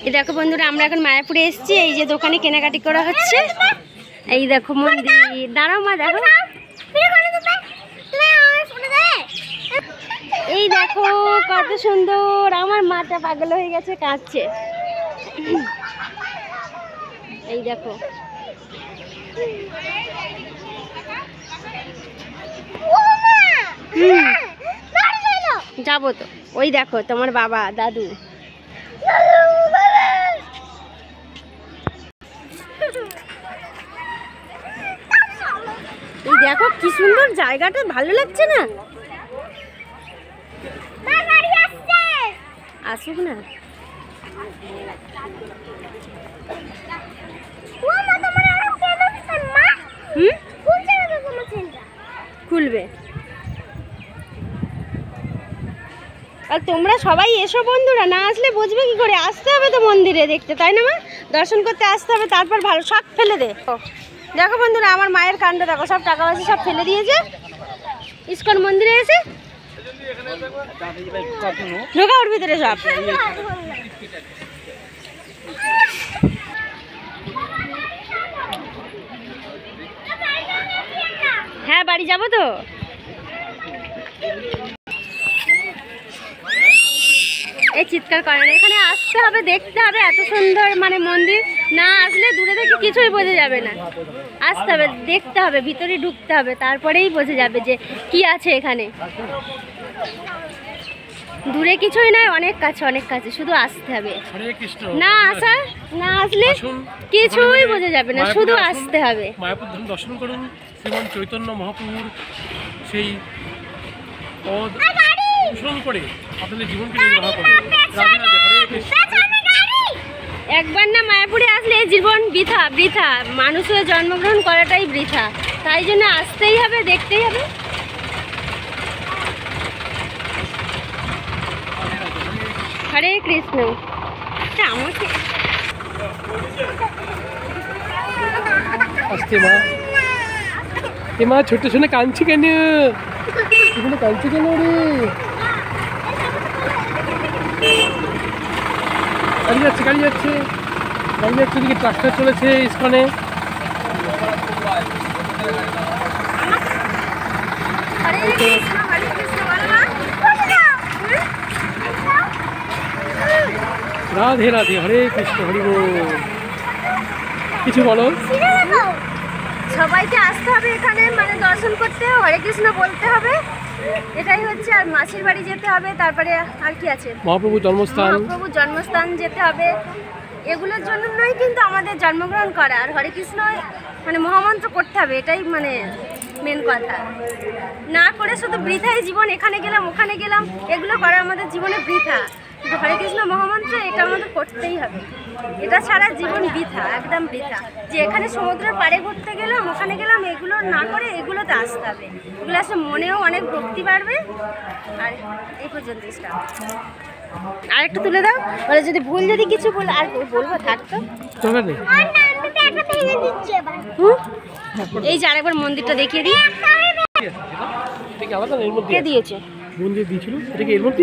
এই দেখো বন্ধুরা, আমরা এখন মায়াপুরে এসেছি। এই যে দোকানে কেনাকাটি করা হচ্ছে। এই দেখো মন্দির, দাঁড়াও মা, দেখো এই দেখো কত সুন্দর। আমার মাটা পাগল হয়ে গেছে, কাঁদছে। এই দেখো যাবো তো। ওই দেখো তোমার বাবা দাদু। এই দেখো কি সুন্দর জায়গাটা, ভালো লাগছে না? আসুক না। খুলবে। আর তোমরা সবাই এসো বন্ধুরা, না আসলে বুঝবে কি করে? আসতে হবে তো মন্দিরে দেখতে, তাই না মা? দর্শন করতে আসতে হবে, তারপর ভালো। সব ফেলে দে। দেখো বন্ধুরা, আমার মায়ের কাণ্ড দেখো, সব টাকা পয়সা সব ফেলে দিয়েছে ইস্কন মন্দিরে এসে। ঢোকা ওর ভিতরে সব। হ্যাঁ, বাড়ি যাবো তো। এই চিৎকার করে না, এখানে আসতে হবে, দেখতে হবে। এত সুন্দর মানে মন্দির, না আসলে দূরে থেকে কিছুই বোঝা যাবে না। আসতে হবে, দেখতে হবে, ভিতরে ঢুকতে হবে, তারপরেই বোঝা যাবে যে কি আছে এখানে। দূরে কিছুই নয়, অনেক কাছে, অনেক কাছে, শুধু আসতে হবে। না আসলে কিছুই বোঝা যাবে না, শুধু আসতে হবে। মায়াপুর ধাম দর্শন করুন, শ্রীমান চৈতন্য মহাপ্রভুর সেই পদ অনুসরণ করে আপনাদের জীবনকে নির্বাহ করুন। একবার না মায়াপুরে আসলে জীবন বৃথা, বৃথা। মানুষের জন্মগ্রহণ করাটাই বৃথা, তাই জন্য আসতেই হবে, দেখতেই হবে। হরে কৃষ্ণ। আমাকে আসতে মা, এ মা ছোট শুনে কাঁদছি কেন? এখানে কাঁদছি কেন রে? গাড়ি যাচ্ছে, গাড়ি যাচ্ছে, গাড়ি যাচ্ছে, ওদিকে ট্রাক্টর চলেছে ইস্কনে। রাধে রাধে, হরে কৃষ্ণ, হরি বল। কিছু বলো। সবাইকে আসতে হবে এখানে, মানে দর্শন করতে, হরে কৃষ্ণ বলতে হবে, এটাই হচ্ছে। আর মাসির বাড়ি যেতে হবে, তারপরে আর কি আছে, মহাপ্রভুর জন্মস্থান, মহাপ্রভুর জন্মস্থান যেতে হবে। এগুলোর জন্য নয় কিন্তু আমাদের জন্মগ্রহণ করা, আর হরে কৃষ্ণ মানে মহামন্ত্র করতে হবে, এটাই মানে মেন কথা। না করে শুধু বৃথাই জীবন, এখানে গেলাম ওখানে গেলাম, এগুলো করা আমাদের জীবনে বৃথা। কিন্তু হরে কৃষ্ণ মহামন্ত্র এটা আমাদের করতেই হবে, এটা ছাড়া জীবন বৃথা, একদম বৃথা। যে এখানে সমুদ্রের পাড়ে ঘুরতে গেলাম ওখানে গেলাম, এগুলো না করে এগুলোতে আসতে হবে। এগুলো আসলে মনেও অনেক ভক্তি বাড়বে। আর এই পর্যন্ত স্টার্ট। আর একটু তুলে দাও, বলে যদি ভুল যদি কিছু বলে আর বলবো থাকতো। এই যে আরেকবার মন্দিরটা দেখিয়ে দিই। কে দিয়েছে? মন্দির দিয়েছিল, এটা কি এর মধ্যে?